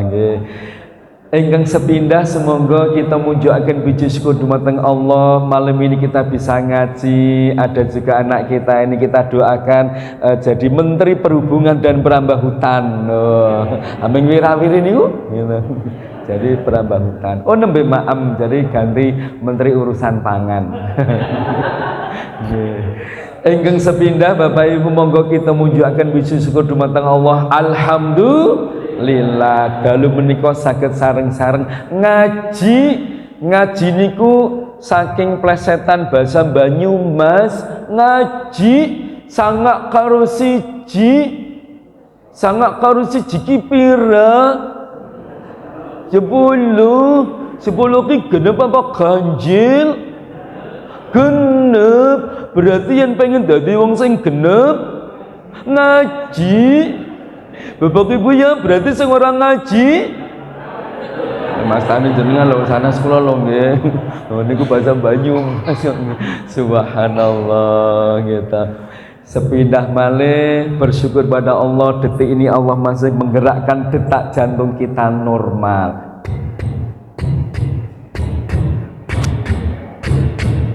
Nggih. Ingkang sepindah semoga kita munjukaken puji syukur dumateng Allah. Malam ini kita bisa ngaji, ada juga anak kita ini kita doakan jadi Menteri Perhubungan dan Perambah Hutan. Amin wirawiri niku gitu. Jadi perambah hutan. Oh nembe maam jadi ganti Menteri Urusan Pangan. Ingkang sepindah Bapak Ibu monggo kita munjukaken puji syukur dumateng Allah. Alhamdulillah dalu menika saged sareng-sareng ngaji niku saking plesetan basa Banyumas ngaji sangak karo siji ki pira 10 ki genep apa ganjil genep berarti yang pengen dadi wong sing genep ngaji Bapak Ibu ya berarti sing ora ngaji Mas Tani jenengan lho sana sekolah lho nggih niku bahasa Banyu subhanallah gitu sepindah malih bersyukur pada Allah detik ini Allah masih menggerakkan detak jantung kita normal.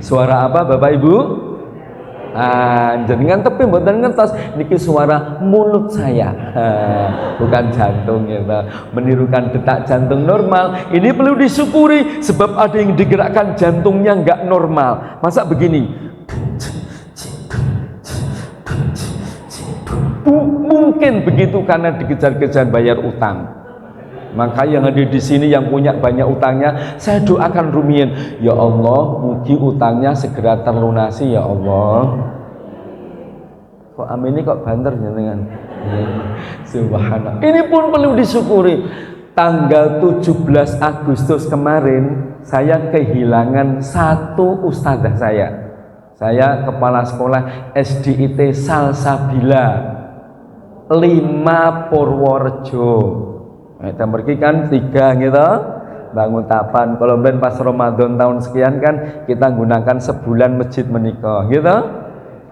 Suara apa Bapak Ibu? Jenengan tapi mboten ngertos niki suara mulut saya. Bukan jantung gitu. Menirukan detak jantung normal. Ini perlu disyukuri sebab ada yang digerakkan jantungnya nggak normal. Masa begini? Mungkin begitu karena dikejar-kejar bayar utang. Maka yang ada di sini yang punya banyak utangnya, saya doakan rumiyin, ya Allah, mugi utangnya segera terlunasi ya Allah. Kok amin ini kok banter jenengan? Subhanallah. Ini pun perlu disyukuri. Tanggal 17 Agustus kemarin saya kehilangan satu ustadzah saya. Saya kepala sekolah SDIT Salsabila 5 Purworejo. Kita pergi kan 3 gitu bangun tapan kalau ben pas Ramadan tahun sekian kan kita gunakan sebulan masjid menikah gitu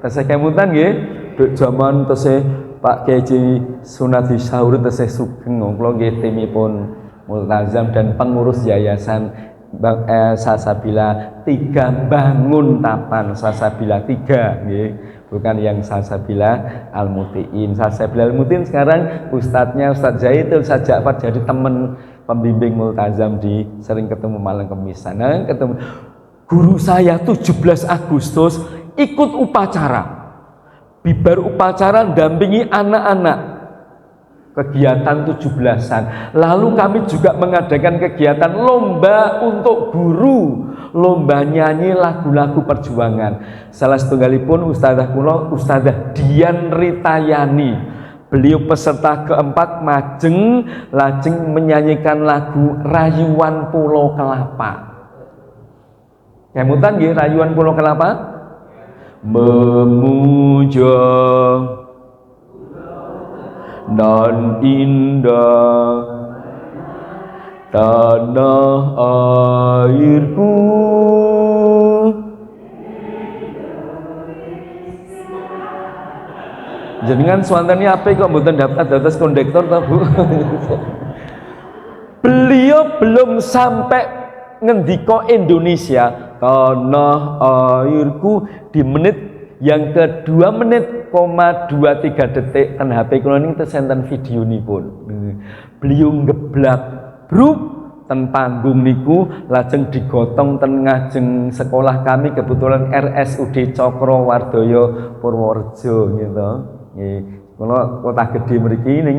tesih kemutan nggih duk jaman tesih Pak Kiai Sunati Sahur tesih sugeng kula nggih timipun multazam dan pengurus yayasan Salsabila 3 bangun tapan Salsabila 3 nggih bukan yang Salsabila Al-Mutiin. Salsabila Al-Mutiin sekarang ustadznya Ustadz Zaidul Ustadz Ja'far jadi teman pembimbing multazam di sering ketemu malam Kamis sana ketemu guru saya 17 Agustus ikut upacara bibar upacara dampingi anak-anak kegiatan 17-an. Lalu kami juga mengadakan kegiatan lomba untuk guru, lomba nyanyi lagu-lagu perjuangan. Salah setunggalipun ustadzah kula Ustadzah Dian Ritayani. Beliau peserta keempat majeng lajeng menyanyikan lagu Rayuan Pulau Kelapa. Kemutan nggih Rayuan Pulau Kelapa? Memuja nan indah tanah airku jenengan swantene apa kok mboten daftar dados kondektor ta Bu? Beliau belum sampai ngendika Indonesia tanah airku di menit yang ke 2 menit, 23 detik kan HP kula niki tesenten video nipun. Beliau ngeblak bruk ten panggung niku lajeng digotong ten ngajeng sekolah kami kebetulan RSUD Cokrowardoyo Purworejo gitu. Nggih, kula kota gede mriki ning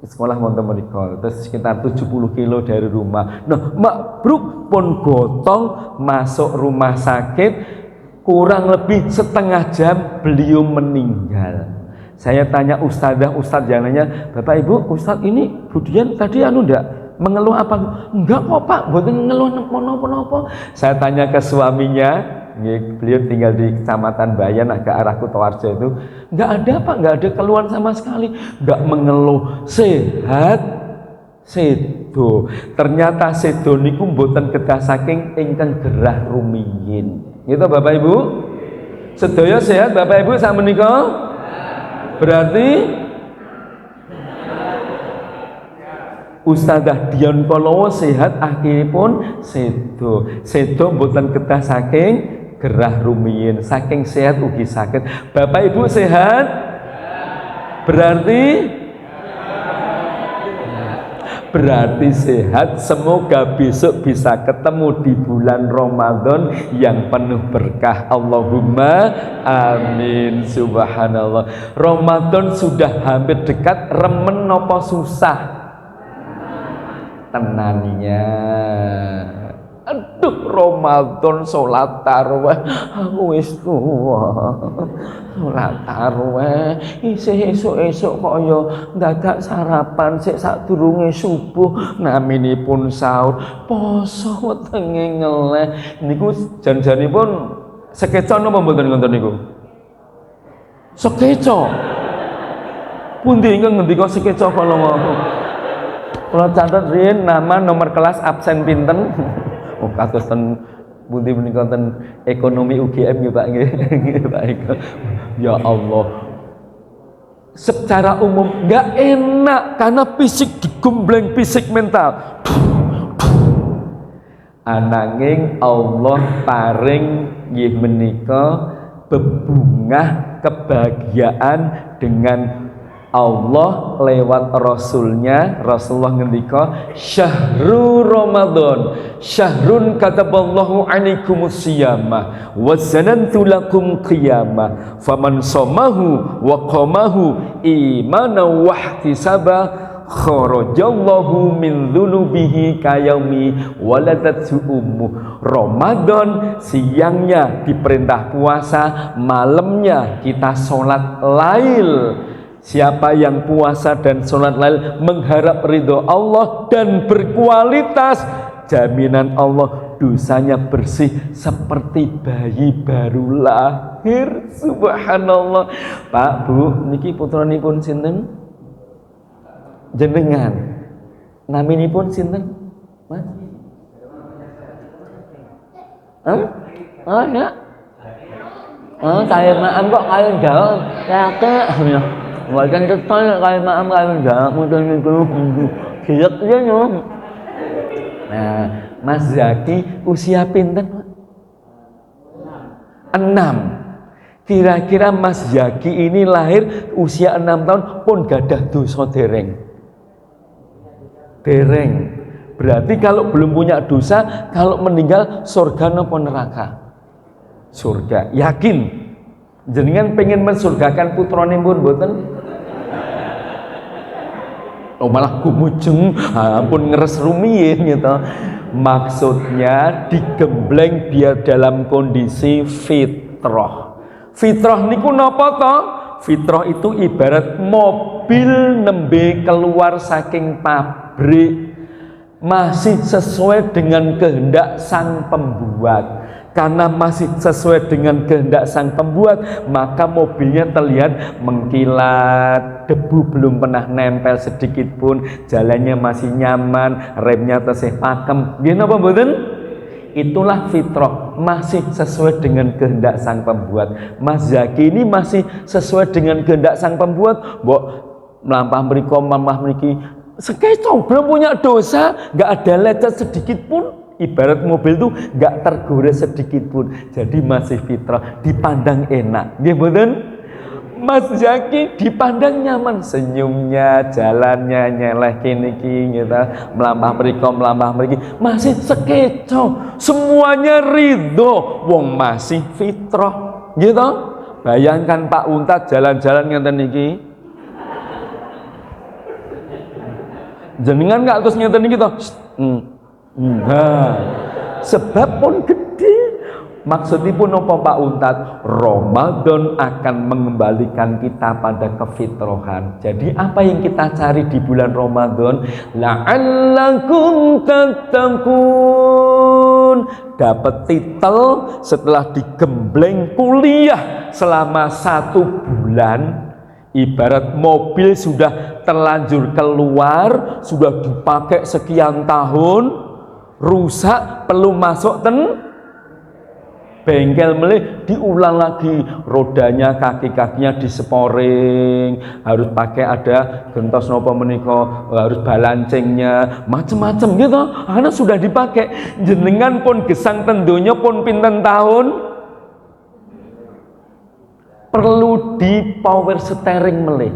sekolah wonten menika terus sekitar 70 kilo dari rumah. Nah, mabruk pun gotong masuk rumah sakit kurang lebih setengah jam beliau meninggal. Saya tanya ustadz yang nanya, Bapak Ibu, ustadz ini Budian tadi ndak mengeluh apa? Enggak kok Pak, mboten ngeluh napa-napa. Saya tanya ke suaminya, beliau tinggal di Kecamatan Bayan agak arah Kutoarjo itu, enggak ada Pak, enggak ada keluhan sama sekali, enggak mengeluh, sehat sedo. Ternyata sedo niku mboten kedah saking ingkang gerah rumiyin. Gitu Bapak Ibu? Sedaya sehat Bapak Ibu sak menika? Berarti Ustadzah Dion Kolowo sehat akhiripun sedo mboten kedah saking gerah rumiyin, saking sehat ugi sakit. Bapak Ibu sehat? Berarti sehat. Semoga besok bisa ketemu di bulan Ramadan yang penuh berkah. Allahumma amin. Subhanallah. Ramadan sudah hampir dekat. Remen nopo susah? Tenannya. Aduh, Ramadan sholat tarawih aku wis tuwa. Sholat tarawih isih esuk-esuk kok ya dadak sarapan sik sadurunge subuh naminipun sahur poso wetenge ngeleh niku jan-janipun sekeca napa mboten ngoten niku? Sekeca. Pundi ingkang ngendika sekeca kala wau? Kula catet riyen nama nomor kelas absen pinten? Oh, kados ten pundi menika ten ekonomi UGM nggih Pak nggih. Pak Eko. Ya Allah. Secara umum enggak enak karena fisik digembleng, fisik mental. Ananging Allah paring nggih menika bebungah kebahagiaan dengan Allah lewat Rasulnya. Rasulullah ngendika syahrul Ramadan syahrun kataballahu alaikumus siyama wa zanantu lakum qiyamah faman somahu wa qamahu imanan wa ihtisaba kharajallahu min dzunubihi kayaumi waladatsu ummu. Ramadan siangnya diperintah puasa, malamnya kita sholat lail. Siapa yang puasa dan sholat lail mengharap ridho Allah dan berkualitas, jaminan Allah dosanya bersih seperti bayi baru lahir. Subhanallah. Pak Bu, niki putranipun sinten? Jenengan. Naminipun sinten? Mas? Ya. Kaya maam kok kaya jawab. Ya. Wajan tetol kaya maam kaya jawab mboten niku. Gilek ya no. Nah, Mas Zaki usia pinten, Pak? 6. Kira-kira Mas Zaki ini lahir usia 6 tahun pun gadah dosa dereng. Berarti kalau belum punya dosa, kalau meninggal surga napa neraka? Surga. Yakin? Jenengan pengen mensurgakan putrane pun mboten? Oh malah gumujeng, ampun ngeres rumiyin gitu. Maksudnya digembleng biar dalam kondisi fitrah. Fitrah niku napa to? Fitrah itu ibarat mobil nembe keluar saking pabrik, masih sesuai dengan kehendak sang pembuat. Karena masih sesuai dengan kehendak sang pembuat, maka mobilnya terlihat mengkilat, debu belum pernah nempel sedikit pun, jalannya masih nyaman, remnya tesih pakem. Nggih napa mboten? Itulah fitrah, masih sesuai dengan kehendak sang pembuat. Mas Zaki ini masih sesuai dengan kehendak sang pembuat. Mbok melampah mriko mamah mriki sekeco belum punya dosa, nggak ada lecet sedikit pun. Ibarat mobil tuh nggak tergores sedikit pun, jadi masih fitrah, dipandang enak. Nggih mboten? Mas Zaki dipandang nyaman, senyumnya, jalannya nyeleh kini gitu, melampah mriki, masih sekeco, semuanya ridho, wong masih fitrah, gitu. Bayangkan Pak Untat jalan-jalan ngeten niki, jenengan nggak terus ngeten niki toh? Sebab pun gede. Maksudipun apa Pak Untat? Ramadan akan mengembalikan kita pada kefitrohan. Jadi apa yang kita cari di bulan Ramadan? La'allakum tattaqun. Dapat titel setelah digembleng kuliah selama 1 bulan. Ibarat mobil sudah terlanjur keluar, sudah dipakai sekian tahun, rusak, perlu masuk bengkel melih diulang lagi, rodanya, kaki-kakinya diseporing, harus pakai ada gentos nopo menika, harus balancingnya, macem-macem gitu. Karena sudah dipakai, jenengan pun gesang tentunya pun pinten tahun, perlu di power steering melih,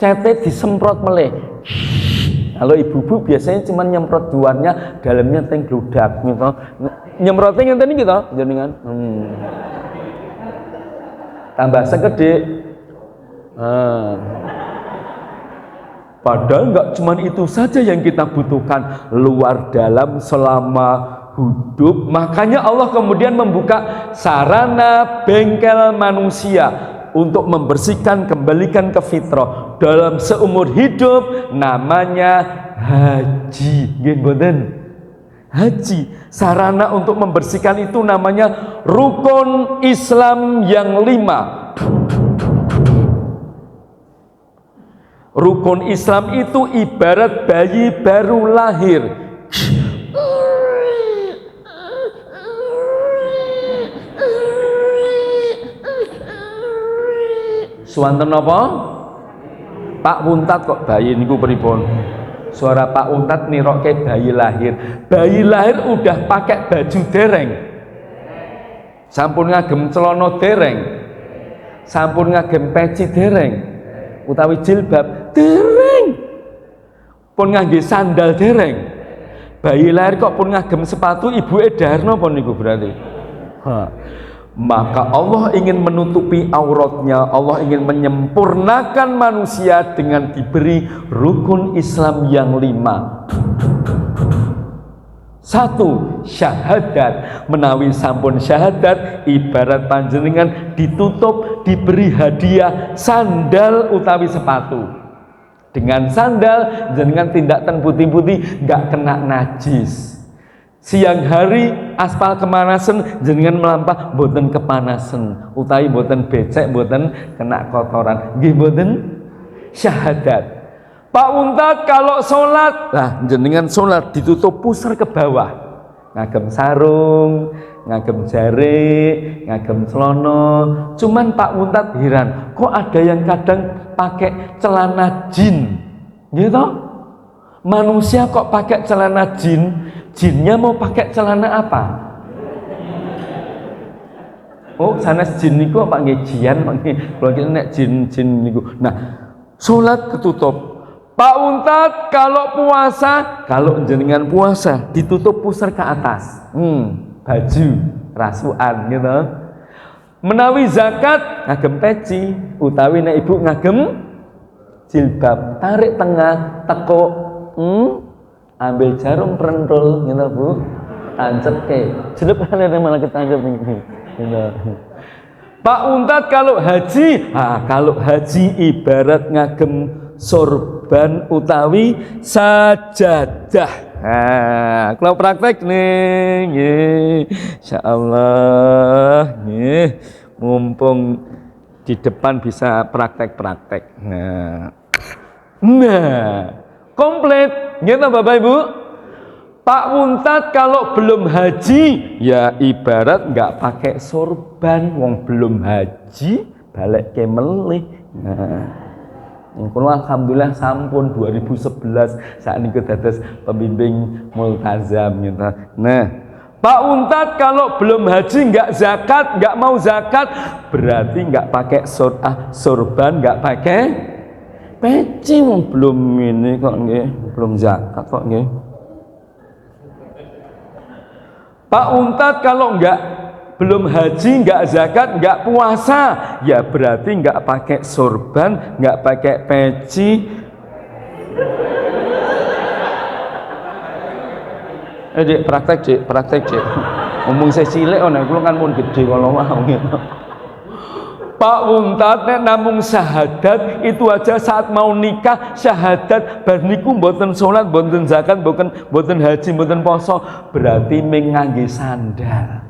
cete disemprot melih. Kalau ibu-ibu biasanya cuma nyemprot luarnya, dalamnya teng gludak gitu. Nyemprotnya ngenten iki to, jenengan. Tambah sekedhik. Padahal enggak cuma itu saja yang kita butuhkan, luar dalam selama hidup. Makanya Allah kemudian membuka sarana bengkel manusia untuk membersihkan, kembalikan ke fitrah dalam seumur hidup, namanya haji. Nggih mboten? Haji, sarana untuk membersihkan itu namanya rukun Islam yang 5. Rukun Islam itu ibarat bayi baru lahir. Suwanten apa? Pak Wuntat kok bayi niku pripun? Suara Pak Wuntat nirokke bayi lahir. Bayi lahir udah pakai baju dereng. Sampun ngagem celana dereng. Sampun ngagem peci dereng. Utawi jilbab dereng. Pun ngangge sandal dereng. Bayi lahir kok pun ngagem sepatu ibuke darno apa niku berarti? Maka Allah ingin menutupi auratnya, Allah ingin menyempurnakan manusia dengan diberi rukun Islam yang 5. 1. Syahadat. Menawi sampun syahadat, ibarat panjenengan ditutup, diberi hadiah sandal utawi sepatu. Dengan sandal jenengan tindak ten putih-putih gak kena najis. Siang hari aspal kemanasan, jenengan melampah boten kepanasan, utawi boten becek, boten kena kotoran. Nggih boten? Syahadat. Pak Untat kalau sholat, lah jenengan sholat ditutup pusar ke bawah, ngagem sarung, ngagem jari, ngagem celono. Cuman Pak Untat heran, kok ada yang kadang pakai celana jin, gitu? Manusia kok pakai celana jin? Jinnya mau pakai celana apa? Oh, sanes jin niku Pak nggih jian, Pak nggih. Kalau kita nek jin niku. Nah, salat ketutup. Pak Untat kalau puasa, kalau jenengan puasa ditutup pusar ke atas. Baju rasukan gitu. Menawi zakat ngagem peci, utawi nek ibu ngagem jilbab, tarik tengah, tekuk, ambil jarum perentul gitu Bu, tancep ke jelep kalian yang malah ketancep gitu. Pak Untat kalau haji, kalau haji ibarat ngagem sorban utawi sajadah. Kalau praktek nih, insyaallah nih, mumpung di depan bisa praktek-praktek. Nah, komplit, gitu Bapak Ibu. Pak Untat kalau belum haji, ya ibarat nggak pakai sorban, wong belum haji, balik ke melih. Alhamdulillah sampun 2011 saat ini dados pembimbing multazam gitu. Nah, Pak Untat kalau belum haji nggak zakat, nggak mau zakat, berarti nggak pakai sorban, nggak pakai peci, belum ini kok nggih, belum zakat kok nggih. Pak Untat kalau belum haji, nggak zakat, nggak puasa, ya berarti nggak pakai sorban, nggak pakai peci. Dik, praktek Cik. Ngomong saya cilik nek kula kan mun gede kalau mau gitu. Pak Untat nek namung syahadat itu aja saat mau nikah syahadat bar niku mboten salat, mboten zakat, mboten haji, mboten poso, berarti ngangge sandal.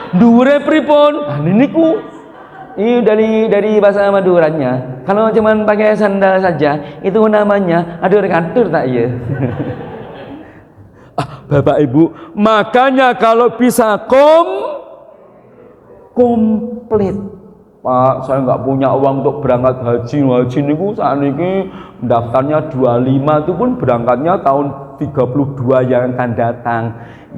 Dhuwure pripun? Niku ini dari bahasa Maduranya. Kalau cuman pakai sandal saja itu namanya adur-adur tak iya. Bapak Ibu, makanya kalau bisa komplit. Pak, saya nggak punya uang untuk berangkat haji. Haji niku saat ini daftarnya 25, itu pun berangkatnya tahun 32 yang akan datang.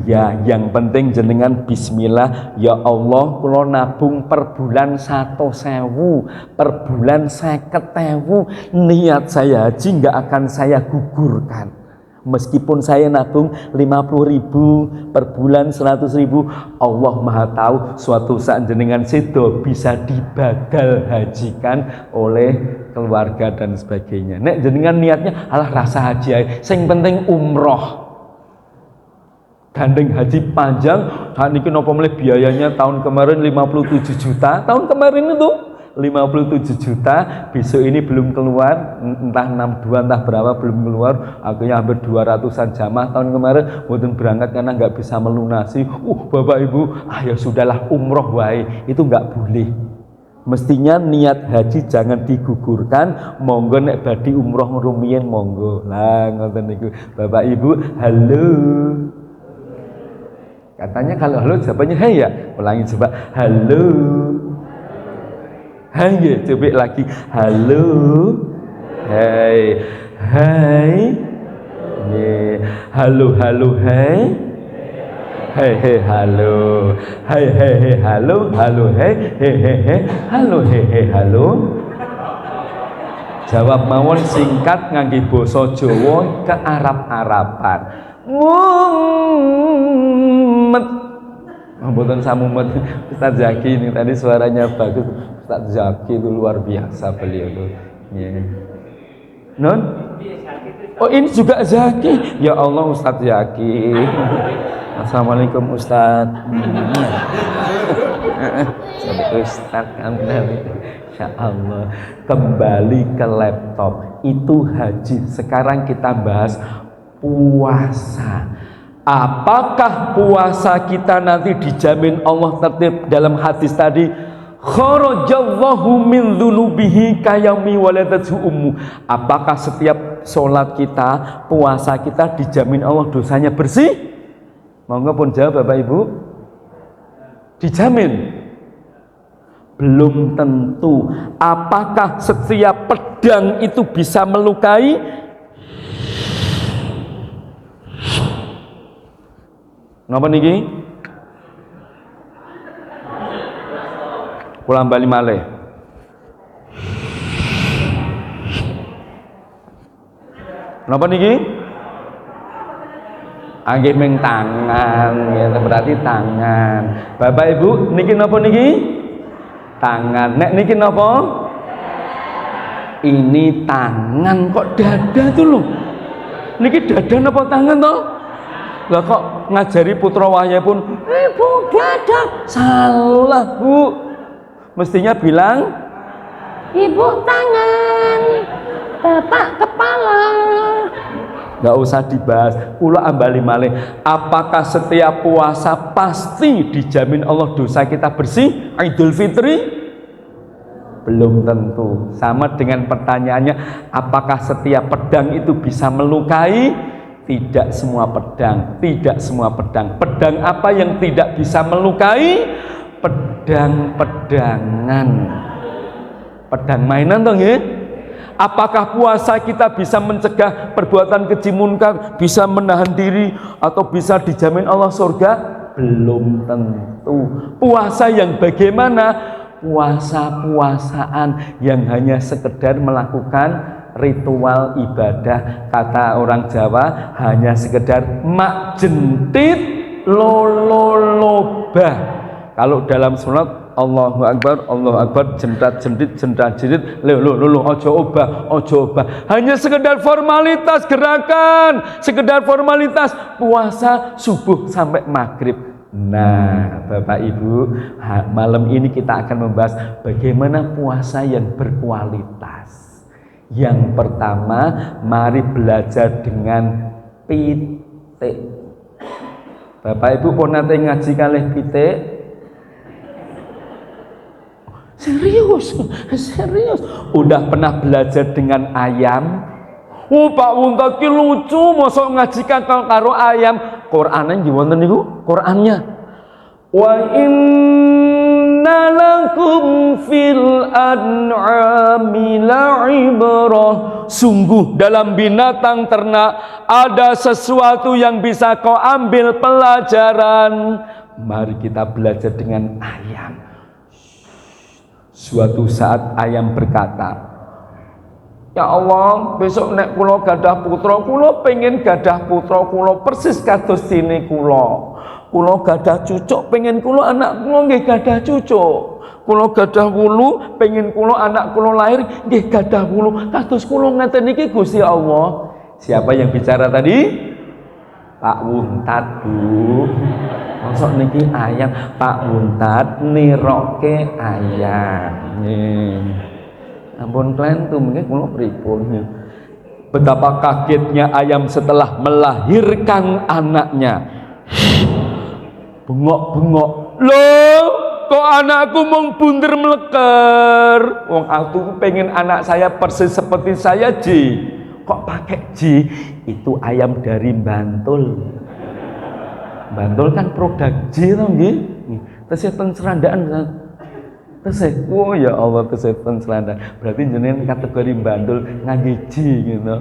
Ya, yang penting jenengan bismillah. Ya Allah, kula nabung per bulan 100.000, per bulan 50.000. Niat saya haji nggak akan saya gugurkan. Meskipun saya nabung 50.000 per bulan, 100.000, Allah Maha tahu suatu saat jenengan sedo bisa dibadal hajikan oleh keluarga dan sebagainya. Nek jenengan niatnya alah rasa haji ae, sing penting umroh. Gandeng haji panjang, saat ini nopo mulai biayanya tahun kemarin 57 juta, tahun kemarin itu 57 juta, besok ini belum keluar, entah 62 entah berapa belum keluar, akhirnya hampir 200-an jamaah tahun kemarin mungkin berangkat karena nggak bisa melunasi. Bapak Ibu, ya sudahlah umroh wae, itu nggak boleh. Mestinya niat haji jangan digugurkan, monggo nek badi umroh rumiyin monggo. Lah ngoten niku. Bapak Ibu, halo. Katanya kalau halo jawabannya hai ya. Ulangi coba. Halo. Hai, coba lagi. Halo. Hai. Hai. Halo, halo, hai. Hai, hai, halo. Hai, hai, hai, halo. Halo, hai. Hai, hai, hai. Halo, hai, hai, halo. Jawab mawon singkat ngangge basa Jawa ke Arab-Araban. Mumet. Mboten samumet. Ustaz Zaki ini tadi suaranya bagus. Ustaz Zaki itu luar biasa beliau tuh. Yeah. Non? Oh ini juga Zaki. Ya Allah Ustaz Zaki. Assalamualaikum Ustaz. Ustaz Insya Allah. Kembali ke laptop. Itu haji. Sekarang kita bahas puasa. Apakah puasa kita nanti dijamin Allah tertib dalam hadis tadi? Kharajallahu min dzunubihi kayami waladathu ummu. Apakah setiap sholat kita, puasa kita dijamin Allah dosanya bersih? Monggo pun jawab Bapak Ibu. Dijamin? Belum tentu. Apakah setiap pedang itu bisa melukai? Napa niki? Pulang bali malih. Napa niki? Nggih ming tangan, ya berarti tangan. Bapak Ibu, niki napa niki? Tangan. Nek niki napa? Ini tangan, kok dada tuh loh. Niki dada napa tangan toh? Lah kok ngajari putra wahya pun ibu dada, salah Bu, mestinya bilang ibu tangan, bapak kepala. Nggak usah dibahas. Kula ambali malih, apakah setiap puasa pasti dijamin Allah dosa kita bersih? Idul Fitri belum tentu. Sama dengan pertanyaannya, apakah setiap pedang itu bisa melukai? Tidak semua pedang, tidak semua pedang. Pedang apa yang tidak bisa melukai? Pedang-pedangan. Pedang mainan toh nggih? Apakah puasa kita bisa mencegah perbuatan keji munkar, bisa menahan diri atau bisa dijamin Allah surga? Belum tentu. Puasa yang bagaimana? Puasa-puasaan yang hanya sekedar melakukan ritual ibadah, kata orang Jawa hanya sekedar mak jentit lolobah. Kalau dalam sholat Allahu Akbar, jentat-jentit, lo, ojo obah. Hanya sekedar formalitas gerakan, sekedar formalitas puasa subuh sampai maghrib. Nah, Bapak Ibu, malam ini kita akan membahas bagaimana puasa yang berkualitas. Yang pertama, mari belajar dengan pitik. Bapak Ibu pun nanti ngaji kalih pitik? Serius. Udah pernah belajar dengan ayam? Pak Wunta ki lucu, mosok ngaji karo ayam. Qur'ane nggih wonten niku Qur'annya. Wa inna lakum fil an'ami la'ibrah. Sungguh dalam binatang ternak ada sesuatu yang bisa kau ambil pelajaran. Mari kita belajar dengan ayam. Suatu saat ayam berkata, ya Allah, besok nek kula gadah putra, kula pengen gadah putra kula persis kados dene kula. Kula gadah cucuk, pengen kula anak kula nggih gadah cucuk. Kula gadah wulu, pengen kula anak kula lahir nggih gadah wulu kados kula ngeten iki Gusti Allah. Siapa yang bicara tadi? Pak Wuntat, Bu. Masuk niki ayam Pak Wuntat niroke ayam. Nggih. Ampun klentum nggih kula pripun. Betapa kagetnya ayam setelah melahirkan anaknya. Bengok-bengok. Loh, kok anakku mung bunder meleker? Wong aku pengen anak saya persis seperti saya, Ji. Kok pakai Ji? Itu ayam dari Bantul. Bantul kan produk Ji to nggih. Tesih ten serandaan. Tesih. Oh ya Allah, tesih ten serandaan. Berarti jenengan kategori Bantul ngangge Ji gitu.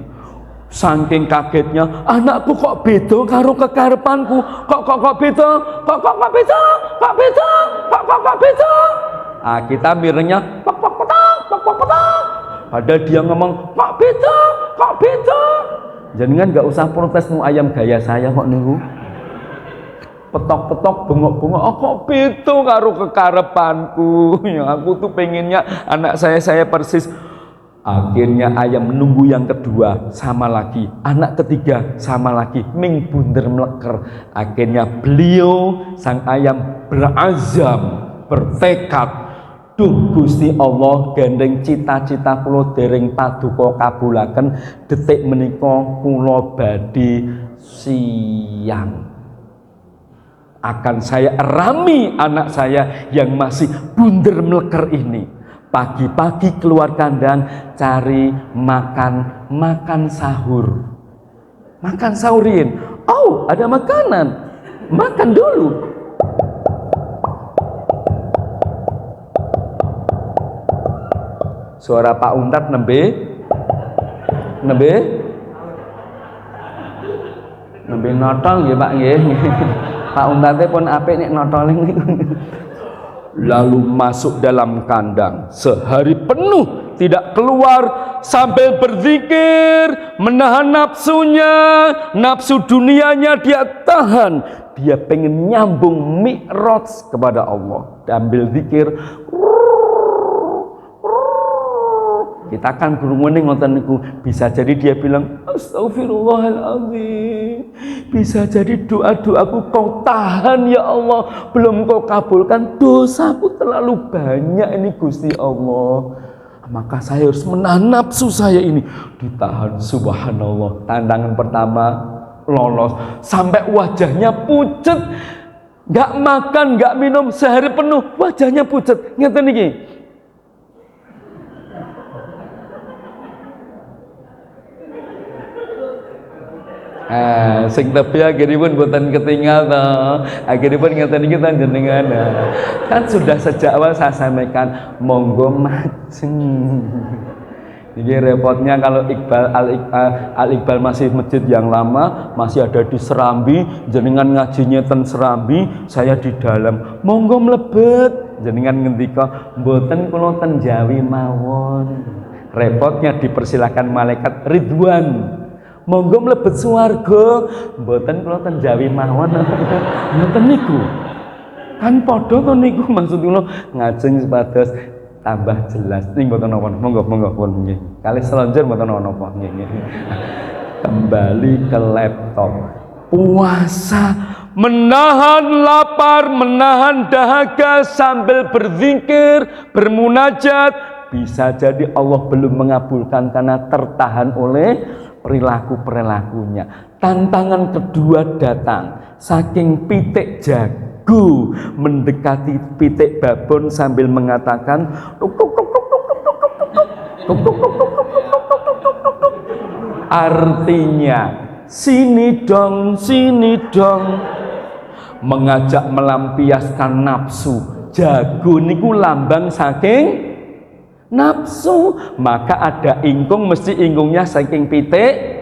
Saking kagetnya, anakku kok beda karo kekarepanku. Kok beda? Kok beda? Kok beda? Kok beda? Ah, kita mirengnya pok. Padahal dia ngomong, kok beda? Kok beda? Jangan nggak usah protes nu ayam gaya saya kok niku. Petok-petok, bengok-bengok, oh kok beda karo kekarepanku. Ya aku tuh pengennya anak saya persis. Akhirnya ayam menunggu yang kedua, sama lagi. Anak ketiga, sama lagi. Ming bunder meleker. Akhirnya beliau, sang ayam berazam, bertekad. Duh Gusti Allah, gandeng cita-cita kula dereng paduka kabulaken, detik menika kula badhe siang. Akan saya erami anak saya yang masih bunder meleker ini. Pagi-pagi keluar kandang cari makan sahur. Makan sahurin. Oh, ada makanan. Makan dulu. Suara Pak Untat nembe notol nggih Pak nggih. Pak Untate pun apik nek notoling niku. Lalu masuk dalam kandang sehari penuh tidak keluar sambil berzikir, menahan nafsunya, nafsu dunianya dia tahan. Dia pengen nyambung mi'raj kepada Allah, ambil zikir. Kita kan berumuning ngoten niku, bisa jadi dia bilang astagfirullahaladzim, bisa jadi doa-doaku kau tahan ya Allah, belum kau kabulkan, dosaku terlalu banyak ini Gusti Allah, maka saya harus menahan nafsu saya ini, ditahan. Subhanallah. Tantangan pertama lolos sampai wajahnya pucet, nggak makan nggak minum sehari penuh, wajahnya pucet. Ngeten niki. Sing tepi akhiripun boten ketinggal to. Akhiripun ngeten iki jenengan. Kan sudah sejak awal saya sampaikan monggo majeng. Ini repotnya kalau Al-Iqbal masih masjid yang lama, masih ada di Serambi, jenengan ngajinya ten Serambi, saya di dalam. Monggo mlebet. Jenengan ngendika mboten kula ten Jawi mawon. Repotnya dipersilakan malaikat Ridwan. Monggo mlebet swarga, mboten kula ten Jawi mawon. Ngoten niku. Kan padha to niku maksud kula ngajeng supados tambah jelas. Ning mboten napa. Monggo pun nggih. Kalih selonjor mboten napa nggih. Kembali ke laptop. Puasa, menahan lapar, menahan dahaga sambil berzikir, bermunajat, bisa jadi Allah belum mengabulkan karena tertahan oleh perilaku-perilakunya. Tantangan kedua datang, saking pitik jago mendekati pitik babon sambil mengatakan artinya sini dong, mengajak melampiaskan nafsu. Jago niku lambang saking nafsu, maka ada ingkung, mesti ingkungnya saking pitik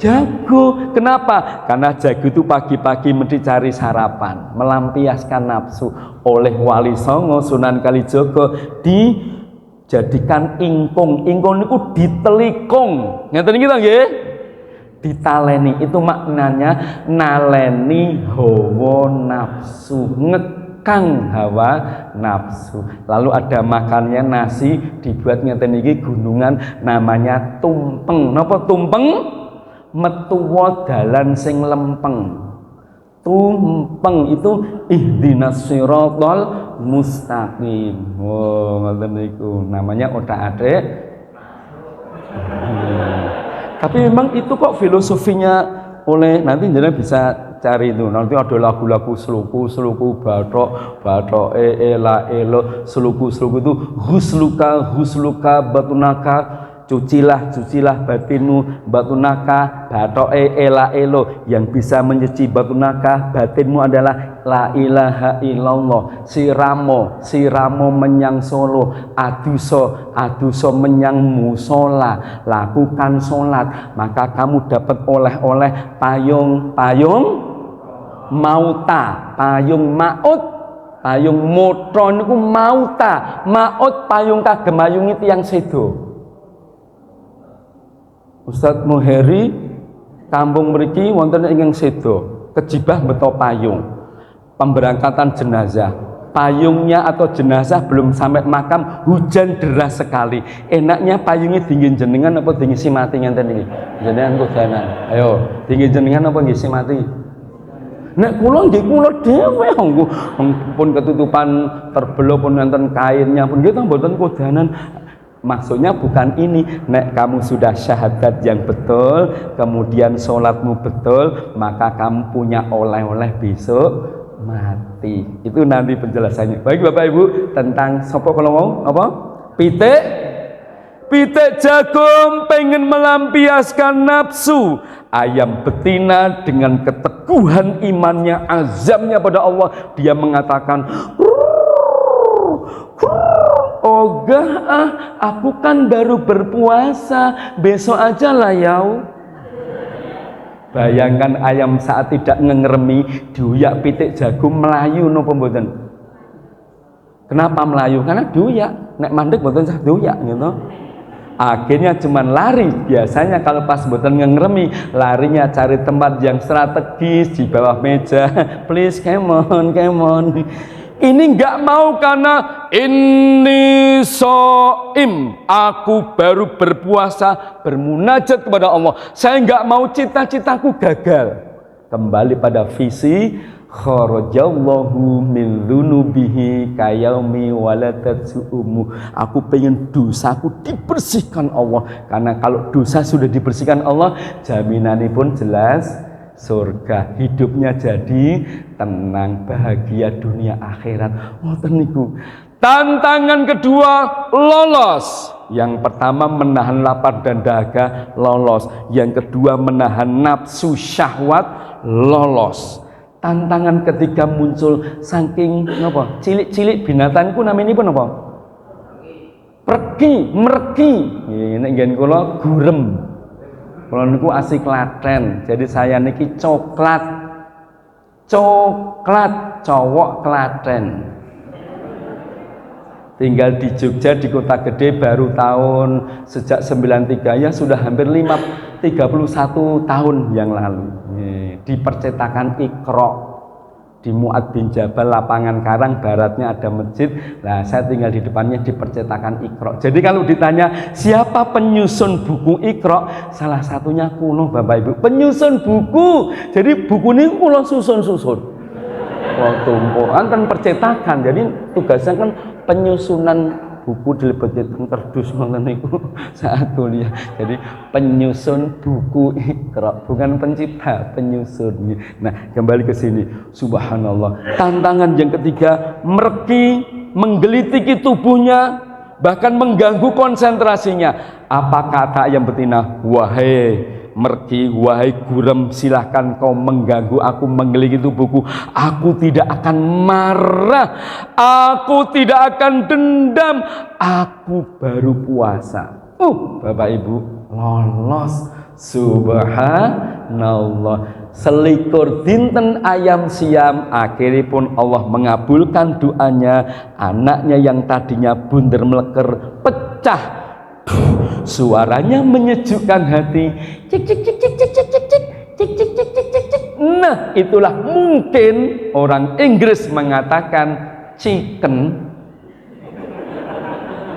jago. Kenapa? Karena jago itu pagi-pagi mesti cari sarapan, melampiaskan nafsu. Oleh Wali Songo Sunan Kalijaga dijadikan ingkung. Ingkung niku ditelikung. Ngeten iki to nggih? Ditaleni, itu maknanya naleni hawa nafsu, ngekang hawa nafsu. Lalu ada makannya nasi dibuat ngeten iki gunungan namanya tumpeng. Napa tumpeng? Metuwa dalan sing lempeng. Tumpeng itu ihdinas siratal mustaqim. Oh, ngoten niku namanya otak-atik. Tapi memang itu kok filosofinya oleh, nanti jenengan bisa cari itu. Nanti ada lagu-lagu seluku batok ela elo, seluku itu husluka batunaka, cucilah batinmu, batunaka batoke ela elo. Yang bisa menyuci batunaka batinmu adalah la ilaha illallah. Siramo menyang Solo, aduso menyang musola. Lakukan sholat, maka kamu dapat oleh-oleh payung mauta, payung maut, payung moto niku mauta, maut payung kagem mayungi tiyang sedo. Ustadz Muheri kampung mriki wonten ingkang sedo kejibah beto payung pemberangkatan jenazah, payungnya atau jenazah belum sampai makam, hujan deras sekali. Enaknya payungnya dingin jenengan apa dingin si mati ngenten iki? Jenengan kodanan. Ayo, dingin jenengan apa nggih si mati? Nek kula nggih kula dhewe pun ketutupan terbelo pun nonton kainnya pun nggih mboten kodanan. Maksudnya bukan ini. Nek kamu sudah syahadat yang betul, kemudian sholatmu betul, maka kamu punya oleh-oleh besok mati. Itu nanti penjelasannya. Baik Bapak Ibu, tentang sopo kalau mau apa? Pitik jagung pengen melampiaskan nafsu. Ayam betina dengan keteguhan imannya, azamnya pada Allah, dia mengatakan, ogah aku kan baru berpuasa, besok aja lah yau. Bayangkan ayam saat tidak ngeremi diuyak pitik jagung melayu napa mboten? Kenapa melayu? Karena diuyak. Nek mandek mboten sah diuyak gitu. Akhirnya cuman lari. Biasanya kalau pas mboten ngeremi, larinya cari tempat yang strategis di bawah meja. Please come on. Ini enggak mau karena ini soim, aku baru berpuasa, bermunajat kepada Allah. Saya enggak mau cita-citaku gagal. Kembali pada visi kharajallahu min dzunubihi kayaumi waladat su'umu. Aku pengen dosaku dibersihkan Allah. Karena kalau dosa sudah dibersihkan Allah, jaminannya pun jelas surga, hidupnya jadi tenang, bahagia dunia akhirat. Ngoten niku. Tantangan kedua, lolos. Yang pertama menahan lapar dan dahaga, lolos. Yang kedua menahan nafsu syahwat, lolos. Tantangan ketiga muncul saking napa? Cilik-cilik binatangku namanya pun apa? Mereki. Nek nggen kula gurem. Kalau niku asli Klaten, jadi saya niki coklat, cowok Klaten. Tinggal di Jogja di kota gede baru tahun sejak 93 ya sudah hampir 31 tahun yang lalu. Di percetakan Iqra di Mu'ad bin Jabal, lapangan Karang, baratnya ada masjid. Nah, saya tinggal di depannya di percetakan Iqra. Jadi kalau ditanya siapa penyusun buku Iqra, salah satunya kulo Bapak Ibu. Penyusun buku. Jadi buku ini kulo susun-susun. Waktu kan percetakan. Jadi tugasnya kan penyusunan buku dilebetkan kardus ngoten niku saat kuliah. Jadi penyusun buku Iqra, bukan pencipta, penyusun. Nah, kembali ke sini. Subhanallah. Tantangan yang ketiga, mereki, menggelitiki tubuhnya, bahkan mengganggu konsentrasinya. Apa kata ayam betina? Wahai mergi, wahai gurem, silahkan kau mengganggu aku, mengelilingi tubuhku. Aku tidak akan marah, aku tidak akan dendam, aku baru puasa. Bapak Ibu, lolos. Subhanallah. Selikur dinten ayam siam, akhirnya pun Allah mengabulkan doanya. Anaknya yang tadinya bunder meleker pecah. Suaranya menyejukkan hati. Cik cik cik cik cik cik cik cik cik cik cik cik cik cik. Nah, itulah mungkin orang Inggris mengatakan chicken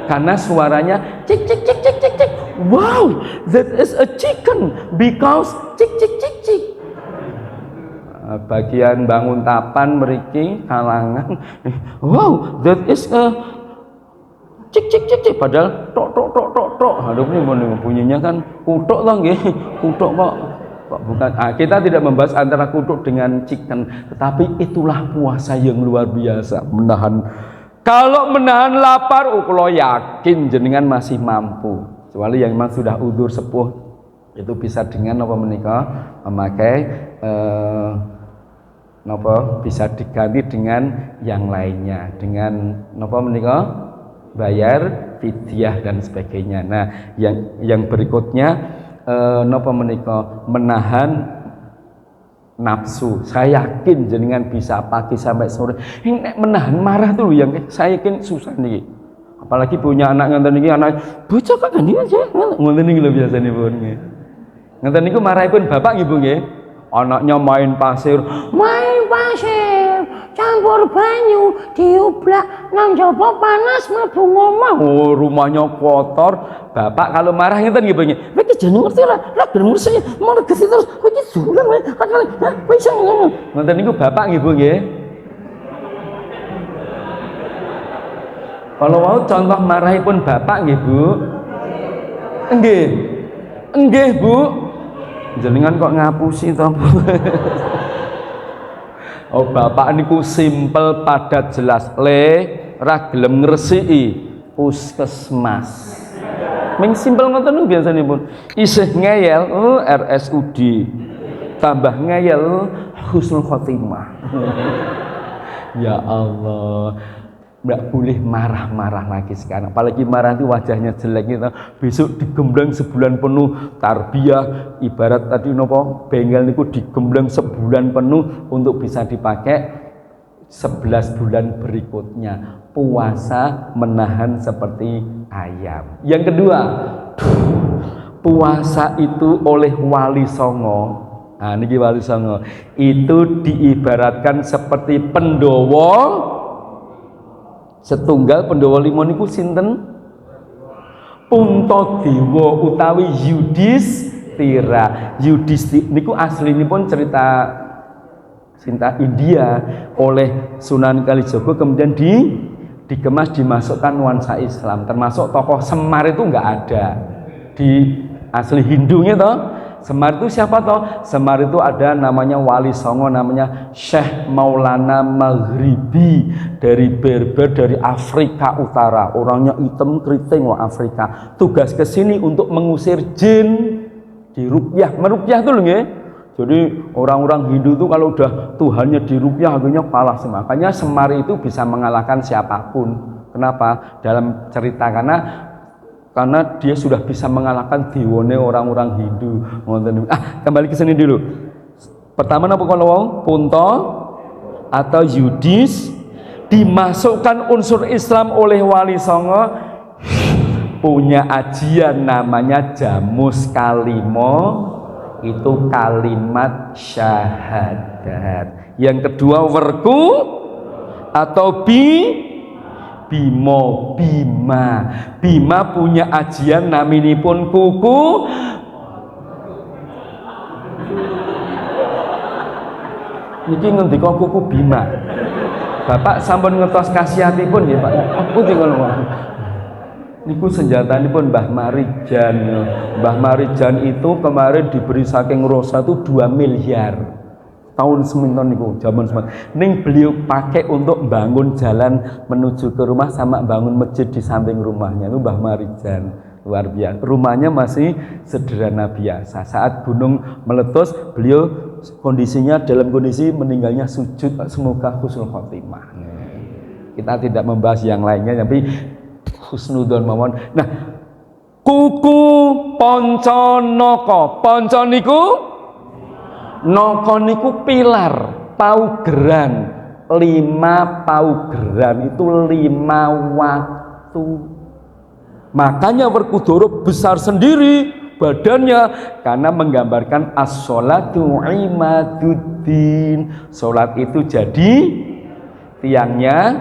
karena suaranya cik cik cik cik cik cik. Wow, that is a chicken because cik cik cik cik. Bagian bangun tapan meriki kalangan, wow, that is a cik cik cik cik, padahal tok tok tok tok tok. Aduh, ini bunyinya kan kutuk toh nggih, kutuk kok bukan. Kita tidak membahas antara kutuk dengan chicken, tetapi itulah puasa yang luar biasa, menahan. Kalau menahan lapar, kalau yakin jenengan masih mampu. Kecuali yang memang sudah udzur sepuh, itu bisa dengan apa menikah memakai bisa diganti dengan yang lainnya, dengan apa menikah bayar fidyah dan sebagainya. Nah, yang berikutnya napa menika menahan nafsu. Saya yakin jenengan bisa pagi sampai sore. Ini menahan marah tuh yang saya yakin susah nih. Apalagi punya anak ngenten iki, anak bocah kok gani aja. Ngoten iki lho biasane pun nggih. Ngenten niku marahipun bapak nggih Bu nggih. Anaknya main pasir, campur banyu, diublak nang jaba panas mlebu omah. Oh, rumahnya kotor. Bapak kalau marah ngeten nggih, Bu nggih. Kowe jeneng ngerti ora? Lah gelem mesti mau gesi terus kowe iki sulan wae. Kowe iso ngono. Ngoten niku bapak nggih, Bu nggih. Kalau mau contoh marahipun bapak nggih, Bu. Nggih. Nggih, Bu. Jenengan kok ngapusi toh? Oh, bapak niku simpel, padat, jelas. Ra gelem ngresiki puskesmas. Ming simpel ngoten niku biasanipun. Isih ngeyel, RSUD. Tambah ngeyel, husnul khotimah. Ya Allah. Nggak boleh marah-marah lagi sekarang, apalagi marah itu wajahnya jelek gitu. Besok digembleng sebulan penuh tarbiyah, ibarat tadi nopo bengkel niku digembleng sebulan penuh untuk bisa dipakai 11 bulan berikutnya. Puasa menahan seperti ayam. Yang kedua, puasa itu oleh Wali Songo. Nah, niki Wali Songo itu diibaratkan seperti Pandhawa setunggal. Pandhawa 5 niku sinten? Puntadewa utawi Yudhistira. Yudhistira niku aslinipun cerita India oleh Sunan Kalijaga, kemudian dikemas dimasukkan nuansa Islam. Termasuk tokoh Semar itu enggak ada di asli Hindunya toh. Semar itu siapa toh? Semar itu ada namanya Wali Songo, namanya Syekh Maulana Maghribi dari Berber, dari Afrika Utara. Orangnya hitam keriting Afrika. Tugas ke sini untuk mengusir jin, diruqyah. Meruqyah itu loh nggih. Jadi orang-orang Hindu itu kalau udah Tuhannya diruqyah akhirnya kalah semua. Makanya Semar itu bisa mengalahkan siapapun. Kenapa? Dalam cerita karena dia sudah bisa mengalahkan dewane orang-orang Hindu. Kembali ke sini dulu. Pertama napa kalau Punta atau Yudis dimasukkan unsur Islam oleh Wali Songo, punya ajian namanya Jamus Kalimo, itu kalimat syahadat. Yang kedua werku atau Bima punya ajian naminipun kuku niki ngendika kuku Bima. Bapak sampun ngertos khasiatipun nggih Pak. Aku tinggal niku senjatanipun Mbah Marijan. Mbah Marijan itu kemarin diberi saking Rosa itu 2 miliar. Tahun seminton niku zaman seminton. Ning beliau pakai untuk bangun jalan menuju ke rumah sama bangun masjid di samping rumahnya itu Mbah Marijan. luar biasa. Rumahnya masih sederhana biasa. Saat gunung meletus, beliau kondisinya dalam kondisi meninggalnya sujud, semoga husnul khotimah. Kita tidak membahas yang lainnya, tapi husnudzon mawon. Nah, kuku ponco noko. Ponco niku noko niku pilar, paugeran. 5 paugeran itu 5 waktu. Makanya Werkudara besar sendiri badannya karena menggambarkan as-sholatu imaduddin. Salat itu jadi tiangnya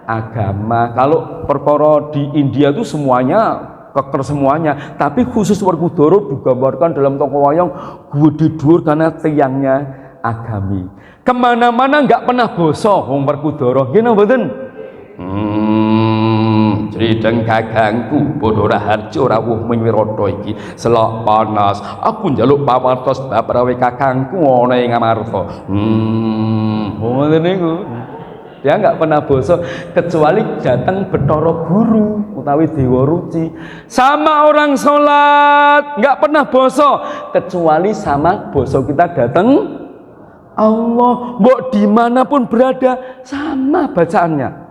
agama. Kalau perkara di India itu semuanya keker semuanya, tapi khusus Werkudara digambarkan dalam toko wayang gede dhuwur karena tiangnya agami. Kemana-mana nggak pernah bosok wong Werkudara, nggih napa mboten? Jrideng kakangku padha raharja rawuh ming wirata iki selok panas aku njaluk pawartos bab rawe kakangku ana ing Amarta. Ngoten niku. Dia nggak pernah bosok kecuali datang Bathara Guru utawi Dewa Ruci. Sama orang sholat nggak pernah bosok kecuali sama bosok kita datang Allah. Mbok dimanapun berada sama bacaannya.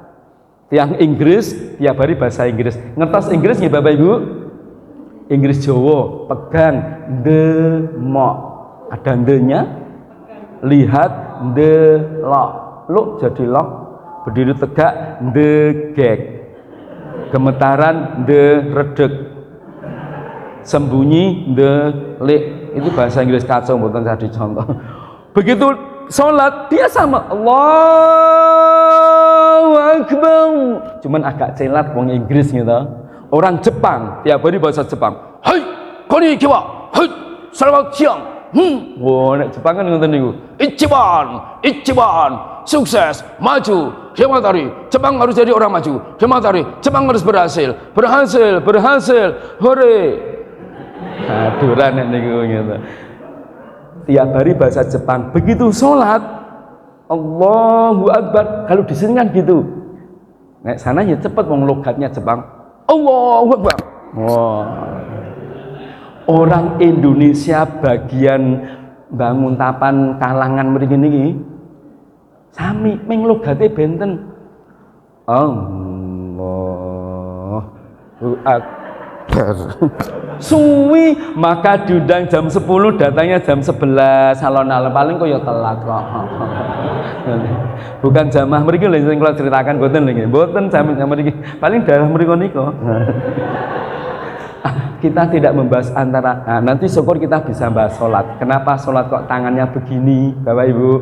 Yang Inggris tiap hari bahasa Inggris. Ngertos Inggris nggih Bapak Ibu? Inggris Jawa pegang demok. Ada ndenya. Lihat ndelok. Luk jadi lok. Berdiri tegak ndegek. Gemetaran nderedeg. Sembunyi ndelik. Itu bahasa Inggris kacau mboten saya dicontoh. Begitu sholat dia sama Allahu Akbar, cuman agak celat wong Inggris gitu. Orang Jepang tiap hari bahasa Jepang. Hai, konnichiwa. Hai, selamat siang. Wah, nek Jepang kan ngoten niku. Ichiban, sukses, maju. Hematari, Jepang harus jadi orang maju. Hematari, Jepang harus berhasil. Hore. Aduran nek niku gitu. Tiap hari bahasa Jepang. Begitu sholat Allahu Akbar. Kalau di sini kan gitu. Nek sana ya cepet wong logatnya Jepang. Allahu Akbar. Wow. Orang Indonesia bagian bangun tapan kalangan mriki niki sami ming logate benten. Allahu Akbar. Suwi maka diundang jam 10 datangnya jam 11 alon-alon paling kok ya telat kok. Bukan jamaah mriki lho sing kula ceritakan mboten lho nggih. Mboten jamaah mriki. Paling daerah mriki niku. Kita tidak membahas antara nanti syukur kita bisa bahas sholat. Kenapa sholat kok tangannya begini Bapak Ibu?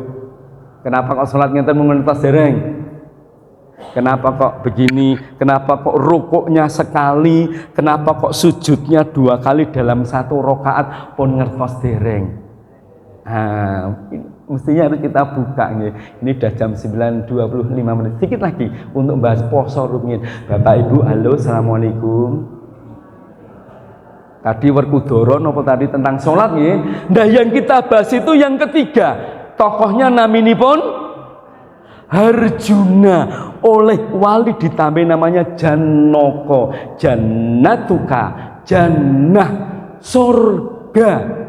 Kenapa kok sholat ngeten mung ngentos dereng? Kenapa kok begini? Kenapa kok rukuknya sekali? Kenapa kok sujudnya 2 kali dalam 1 rakaat pun ngertos dereng? Mestinya harus kita buka nih. Ini udah jam 9.25 menit. Sedikit lagi untuk bahas poso rumiyin. Bapak Ibu, halo, assalamualaikum. Tadi Werkudara nopo tadi tentang sholat nih. Nah yang kita bahas itu yang ketiga. Tokohnya naminipun Harjuna, oleh wali ditambah namanya Janaka, jannatuka, jannah, surga.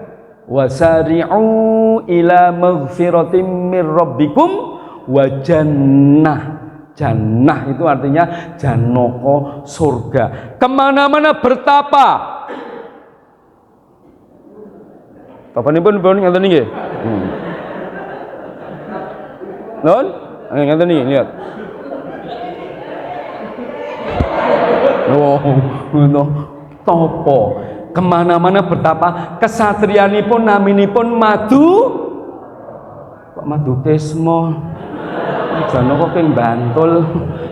Wasari'u ila maghfiratim mir rabbikum wa jannah. Jannah itu artinya Janaka, surga. Kemana-mana bertapa. Tapanipun pun ngaten nggih. Non? Ngaten nih, lihat. Topo kemana-mana bertapa. Kesatrianipun naminipun Madu. Kok Madu Kesmo? Janaka ping Bantul.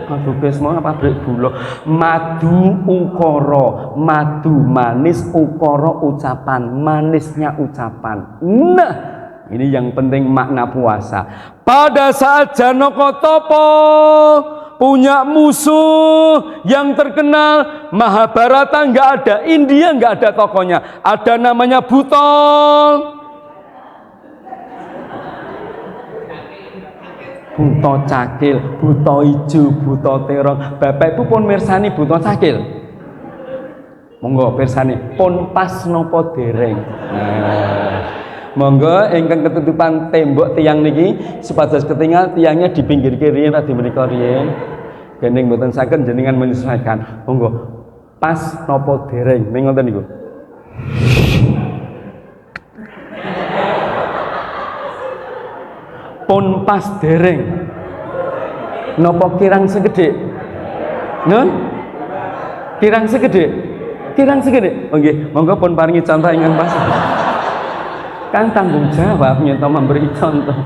Madu Kesmo pabrik gula. Madu ukara, madu manis, ukara ucapan, manisnya ucapan. Nah, ini yang penting makna puasa. Pada saat Janaka Topo punya musuh yang terkenal, Mahabharata nggak ada, India nggak ada tokohnya, ada namanya Buto. Buto Cakil, Buto Ijo, Buto Terong. Bapak Ibu pun mirsani Buto Cakil. Monggo pirsani pun pas napa dereng. Monggo ingkang ketutupan tembok tiang niki supados ketinggal tiangnya di pinggir kiri radi menika riyen. Gending mboten saged jenengan menyesuaikan. Monggo pas napa dereng ning ngoten niku. Pun pas dereng. Napa kirang segede? Nun? Kirang segede? Kirang segede? Oh nggih, monggo pun paringi contoh ingkang pas. Kan tanggung jawab nyata memberi contoh.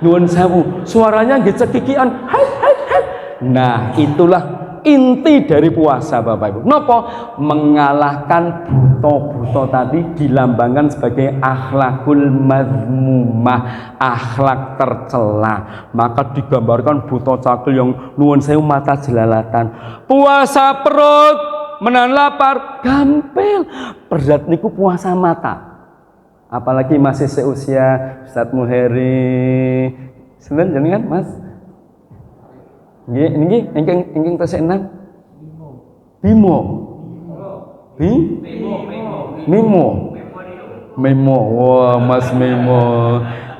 Nuwun sewu, suaranya nggih cekikian. Hai hai hai. Nah, itulah inti dari puasa Bapak Ibu. Napa? Mengalahkan buta-buta tadi dilambangkan sebagai akhlakul mazmumah, akhlak tercela. Maka digambarkan buta cakil yang nuwun sewu mata jelalatan. Puasa perut, menahan lapar, gampil. Berat niku puasa mata. Apalagi masih seusia Ustadz Muheri. Sinten jenengan, Mas? Nggih, niki ingkang tasih enam. Bimo. Memo. Wah, Mas Memo.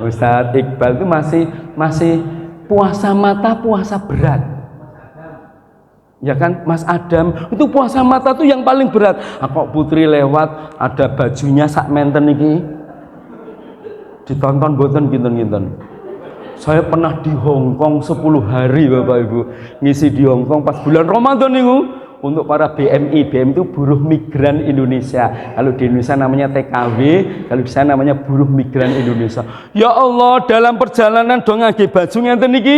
Ustadz Iqbal itu masih puasa mata, puasa berat. Ya kan, Mas Adam itu puasa mata tuh yang paling berat. Kok Putri lewat ada bajunya sak menten niki. Ditonton boten kinten-kinten. Saya pernah di Hong Kong 10 hari Bapak Ibu. Ngisi di Hong Kong pas bulan Ramadan niku untuk para BMI. BMI itu buruh migran Indonesia. Kalau di Indonesia namanya TKW, kalau di sana namanya buruh migran Indonesia. Ya Allah, dalam perjalanan dong ngangge baju ngenten niki.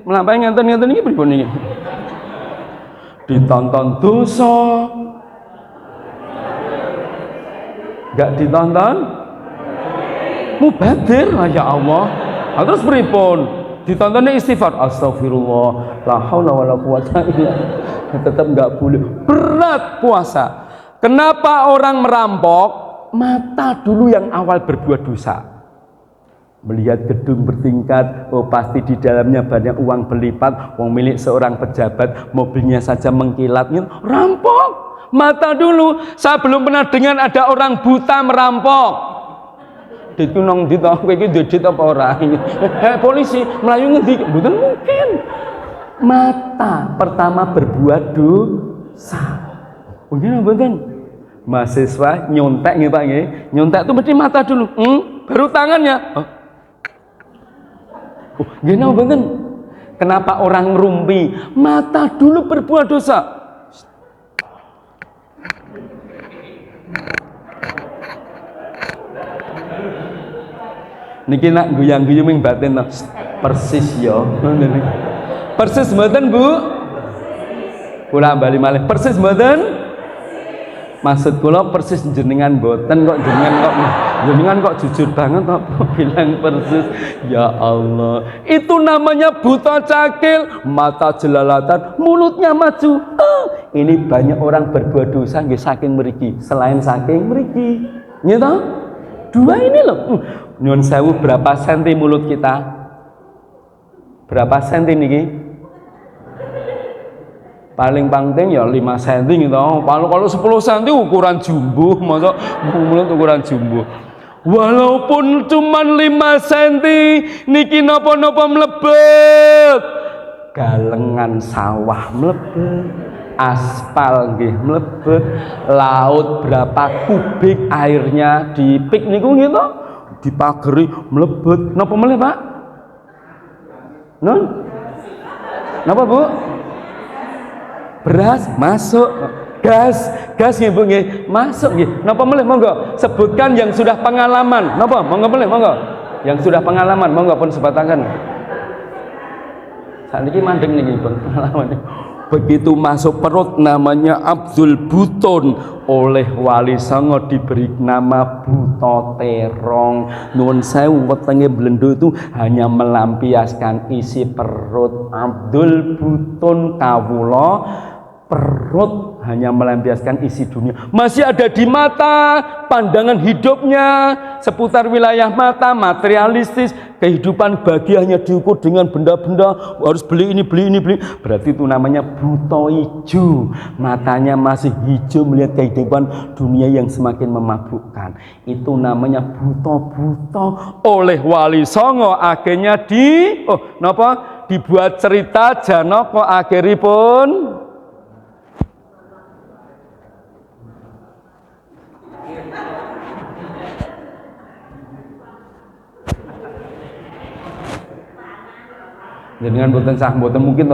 Melampaui ngenten niki pripun niki? Ditonton dosa. Enggak ditonton? Mubadir, ya Allah. Terus pripun? Ditontonnya istighfar, astagfirullah, la haula wala quwata illa billah. Tetap enggak boleh. Berat puasa. Kenapa orang merampok? Mata dulu yang awal berbuat dosa. Melihat gedung bertingkat, oh pasti di dalamnya banyak uang berlipat, uang milik seorang pejabat, mobilnya saja mengkilat, rampok. Mata dulu. Saya belum pernah dengar ada orang buta merampok. Itu nong dito, kowe iki didit apa ora? Polisi melayu ngendi? Mboten mungkin. Mata pertama berbuat dosa. Mungkin mboten. Mahasiswa nyontek nggih Pak nggih. Nyontek itu mesti mata dulu. Baru tangannya. Nggih napa mboten? Kenapa orang ngerumpi? Mata dulu berbuat dosa. Niki nak guyang-guyu ming batin no. Persis yo. Persis mboten Bu? Kula bali malih. Persis mboten? Maksud kula persis jenengan mboten kok jenengan kok jujur banget kok bilang persis. Ya Allah. Itu namanya buta cakil, mata jelalatan, mulutnya maju. Ini banyak orang berbuat dosa nggih saking mriki, selain saking mriki. Nggih to? Dua ini loh. Nyuwun sewu, berapa senti mulut kita? Berapa senti niki? Paling penting ya 5 senti gitu. Kalau 10 senti ukuran jumbo, masa mulut ukuran jumbo. Walaupun cuman 5 senti, niki napa-napa mlebet. Galengan sawah mlebet, aspal nggih mlebet, laut berapa kubik airnya di pik niku gitu. Dipageri mlebet. Napa meneh, Pak? Nun? Napa, Bu? Beras masuk. Gas nggih Bu nggih. Masuk nggih. Napa meneh monggo? Sebutkan yang sudah pengalaman. Napa? Monggo meneh monggo. Yang sudah pengalaman monggo pun sebataken. Saniki mandeng niki pun pengalaman. Begitu masuk perut namanya Abdul Buton, oleh Wali Songo diberi nama Buto Terong. Nuwun sewu, wetenge blendo itu hanya melampiaskan isi perut. Abdul Buton kawula perut hanya melampiaskan isi dunia. Masih ada di mata, pandangan hidupnya seputar wilayah mata, materialistis, kehidupan bahagia hanya diukur dengan benda-benda, harus beli ini, beli ini, beli. Berarti itu namanya buta hijau. Matanya masih hijau melihat kehidupan dunia yang semakin memabukkan. Itu namanya buta-buta. Oleh Wali Songo akhirnya dibuat cerita Janaka akhiripun dengan boten sah boten mungkin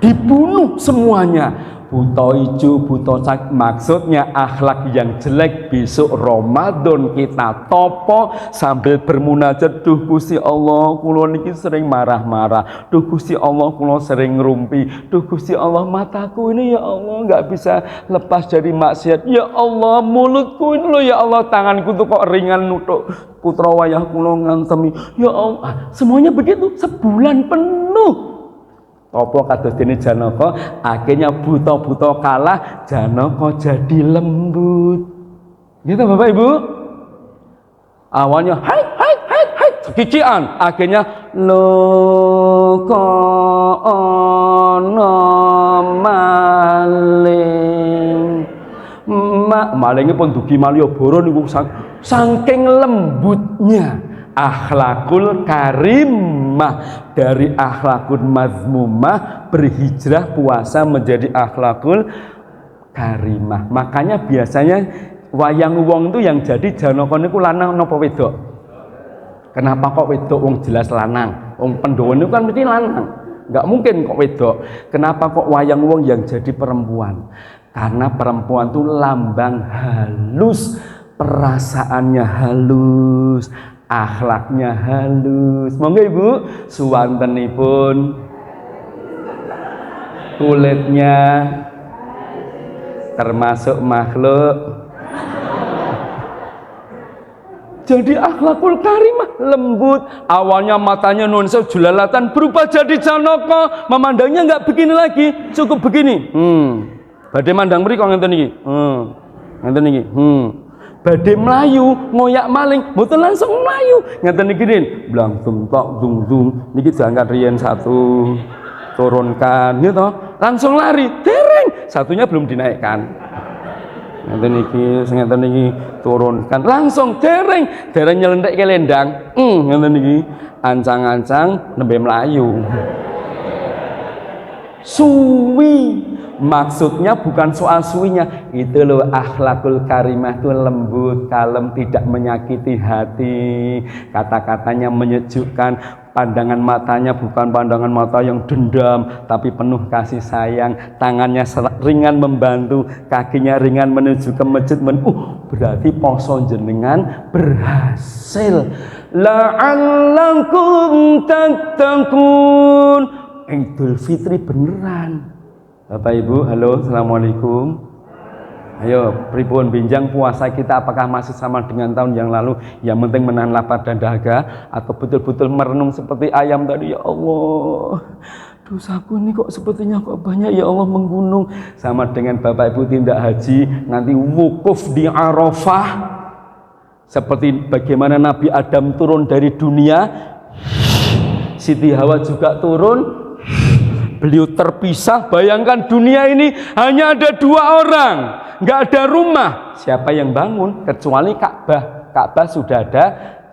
dibunuh semuanya. Buta hijau, buta sak, maksudnya akhlak yang jelek besok Ramadan kita topo sambil bermunajat. Duh Gusti Allah, kula niki sering marah-marah. Duh Gusti Allah, kula sering ngrumpi. Duh Gusti Allah, mataku ini ya Allah nggak bisa lepas dari maksiat. Ya Allah, mulutku ini loh ya Allah, tanganku tuh kok ringan nutuk putra wayah kula ngantemi. Ya Allah, semuanya begitu sebulan penuh. Apa kados dene Janaka, akhirnya buta-buta kalah, Janaka jadi lembut. Gitu Bapak Ibu. Awalnya hai kician, akhirnya loko ono maling. Malingnya pun dugi Malioboro niku saking lembutnya. Akhlakul karimah, dari akhlakul mazmumah berhijrah puasa menjadi akhlakul karimah. Makanya biasanya wayang wong itu yang jadi Janaka niku lanang napa wedok? Kenapa kok wedok? Wong jelas lanang. Wong Pandhawa niku kan mesti lanang. Enggak mungkin kok wedok. Kenapa kok wayang wong yang jadi perempuan? Karena perempuan itu lambang halus, perasaannya halus, akhlaknya halus. Monggo Ibu, suwantenipun kulitnya termasuk makhluk. Jadi akhlakul karimah, lembut. Awalnya matanya nuansa julalatan, berubah jadi Janaka. Memandangnya nggak begini lagi, cukup begini. Badhe mandang mriko ngenten iki. Ngenten iki. Badhe mlayu ngoyak maling mboten langsung mlayu ngeten niki rin blang tum tok dung dung niki diangkat riyen satu turunkan gitu langsung lari dereng satunya belum dinaikkan ngeten niki ngeten niki turunkan langsung dereng nyelenthek ke lendang ngeten niki ancang-ancang nembe mlayu suwi. Maksudnya bukan soal suwinya, itu loh akhlakul karimah itu lembut, kalem, tidak menyakiti hati, kata-katanya menyejukkan, pandangan matanya bukan pandangan mata yang dendam, tapi penuh kasih sayang, tangannya ringan membantu, kakinya ringan menuju ke masjid. Berarti poso jenengan berhasil. La'allakum tattaqun. Idul Fitri beneran. Bapak Ibu, halo, assalamualaikum. Ayo, pripun binjang puasa kita apakah masih sama dengan tahun yang lalu? Yang penting menahan lapar dan dahaga, atau betul-betul merenung seperti ayam tadi? Ya Allah, dosaku ini kok sepertinya kok banyak ya Allah menggunung. Sama dengan Bapak Ibu tindak haji, nanti wukuf di Arafah. Seperti bagaimana Nabi Adam turun dari dunia, Siti Hawa juga turun. Beliau terpisah. Bayangkan dunia ini hanya ada 2 orang, nggak ada rumah. Siapa yang bangun kecuali Ka'bah? Ka'bah sudah ada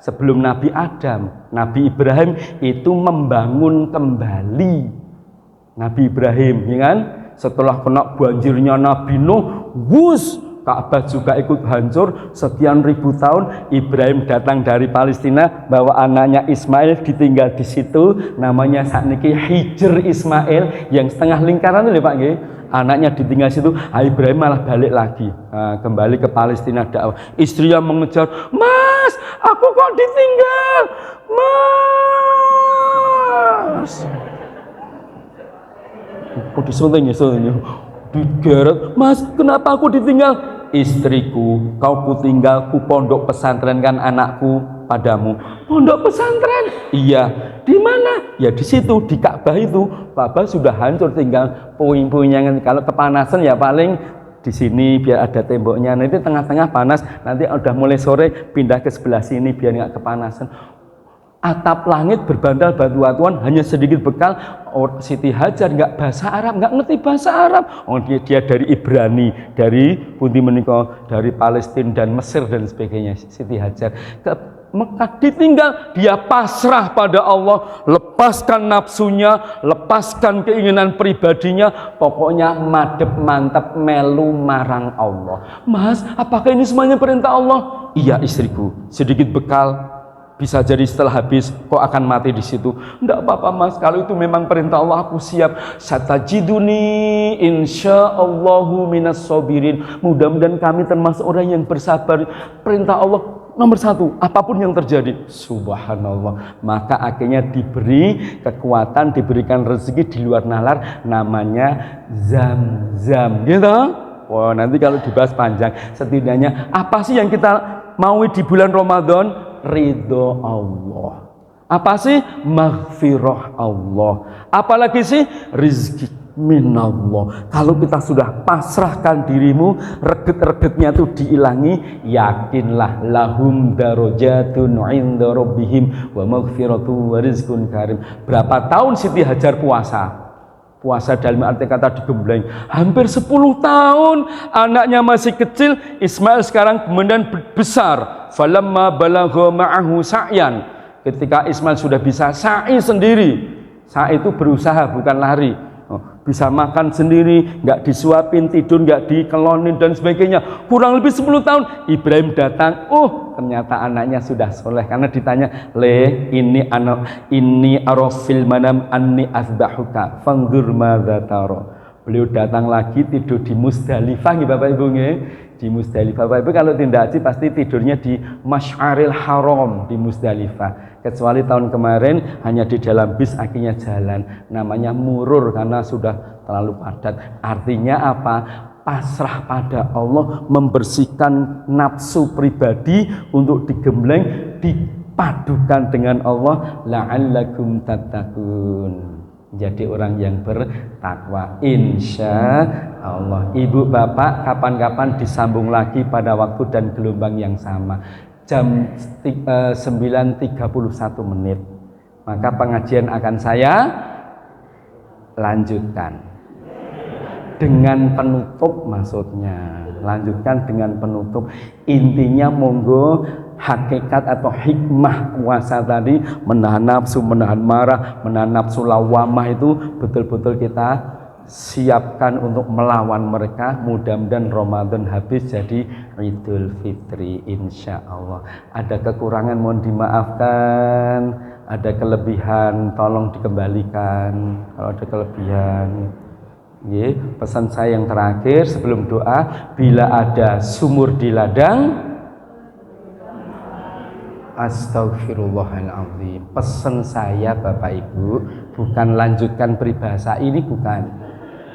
sebelum Nabi Adam. Nabi Ibrahim itu membangun kembali. Nabi Ibrahim, ya kan? Setelah kena banjirnya Nabi Nuh, Ka'bah juga ikut hancur. Sekian ribu tahun Ibrahim datang dari Palestina bawa anaknya Ismail ditinggal di situ, namanya sakniki Hijr Ismail yang setengah lingkaran itu Pak nggih. Anaknya ditinggal situ, Ibrahim malah balik lagi, kembali ke Palestina dakwah. Istrinya mengejar, "Mas, aku kok ditinggal? Mas." Kok disunting ya, digeret, "Mas, kenapa aku ditinggal?" "Istriku, kau kutinggal, ku pondok pesantren kan anakku." padamu. Pondok pesantren? Iya. Di mana? Ya di situ, di Ka'bah itu. Ka'bah sudah hancur, tinggal puing-puingnya. Kalau kepanasan ya paling di sini biar ada temboknya. Nanti tengah-tengah panas, nanti udah mulai sore pindah ke sebelah sini biar nggak kepanasan. Atap langit berbandal batu-batuan, hanya sedikit bekal. Siti Hajar nggak bahasa Arab, nggak ngerti bahasa Arab. Dia dari Ibrani, dari pundi menika, dari Palestina dan Mesir dan sebagainya. Siti Hajar ke Mekah ditinggal, dia pasrah pada Allah, lepaskan nafsunya, lepaskan keinginan pribadinya, pokoknya madep mantep melu marang Allah. Mas, apakah ini semuanya perintah Allah? Iya istriku, sedikit bekal. Bisa jadi setelah habis kok akan mati di situ. Enggak apa-apa mas, kalau itu memang perintah Allah aku siap. Satajiduni insyaallahu minas sabirin. Mudah-mudahan kami termasuk orang yang bersabar. Perintah Allah nomor satu, apapun yang terjadi. Subhanallah. Maka akhirnya diberi kekuatan, diberikan rezeki di luar nalar, namanya Zam-Zam. Gitu? Wah, nanti kalau dibahas panjang. Setidaknya apa sih yang kita mau di bulan Ramadan? Ridho Allah. Apa sih? Maghfirah Allah. Apalagi sih? Rizki minallah. Kalau kita sudah pasrahkan dirimu, reget-regetnya itu diilangi, yakinlah lahum darajatun 'inda rabbihim wa maghfiratu wa rizqun karim. Berapa tahun Siti Hajar puasa? Puasa dalam arti kata digembleng hampir 10 tahun. Anaknya masih kecil, Ismail sekarang kemudian besar. Falamma balagha ma'ahu sa'yan. Ketika Ismail sudah bisa sa'i sendiri. Sa'i itu berusaha bukan lari. Bisa makan sendiri, nggak disuapin, tidur nggak dikelonin dan sebagainya. Kurang lebih 10 tahun Ibrahim datang. Ternyata anaknya sudah soleh karena ditanya, ini anak ini arafil manam anni azbahuka fanzur madza tara. Beliau datang lagi tidur di Musdalifah nggih Bapak Ibu nggih. Di Musdalifah. Bapak Ibu kalau tindak haji pasti tidurnya di Masy'aril Haram di Musdalifah. Kecuali tahun kemarin hanya di dalam bis, akhirnya jalan. Namanya murur karena sudah terlalu padat. Artinya apa? Pasrah pada Allah, membersihkan nafsu pribadi untuk digembleng, dipadukan dengan Allah, la'allakum tattaqun. Jadi orang yang bertakwa, insya Allah. Ibu bapak kapan-kapan disambung lagi pada waktu dan gelombang yang sama, jam 9.31 menit. Maka pengajian akan saya lanjutkan dengan penutup, maksudnya lanjutkan dengan penutup. Intinya monggo hakikat atau hikmah puasa tadi, menahan nafsu, menahan marah, menahan nafsu lawamah itu betul-betul kita siapkan untuk melawan mereka. Mudah-mudahan Ramadan habis jadi Idul Fitri insya Allah. Ada kekurangan mohon dimaafkan, ada kelebihan tolong dikembalikan kalau ada kelebihan. Pesan saya yang terakhir sebelum doa, bila ada sumur di ladang, astagfirullahaladzim. Pesan saya Bapak Ibu, bukan lanjutkan peribahasa ini, bukan.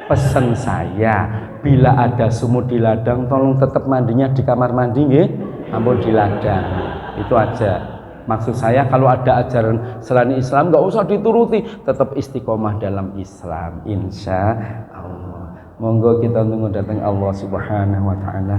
Pesan saya, bila ada sumur di ladang, tolong tetap mandinya di kamar mandi, ampun di ladang. Itu aja. Maksud saya kalau ada ajaran selain Islam nggak usah dituruti, tetap istiqomah dalam Islam, insya Allah. Monggo kita tunggu datang Allah Subhanahu Wa Taala.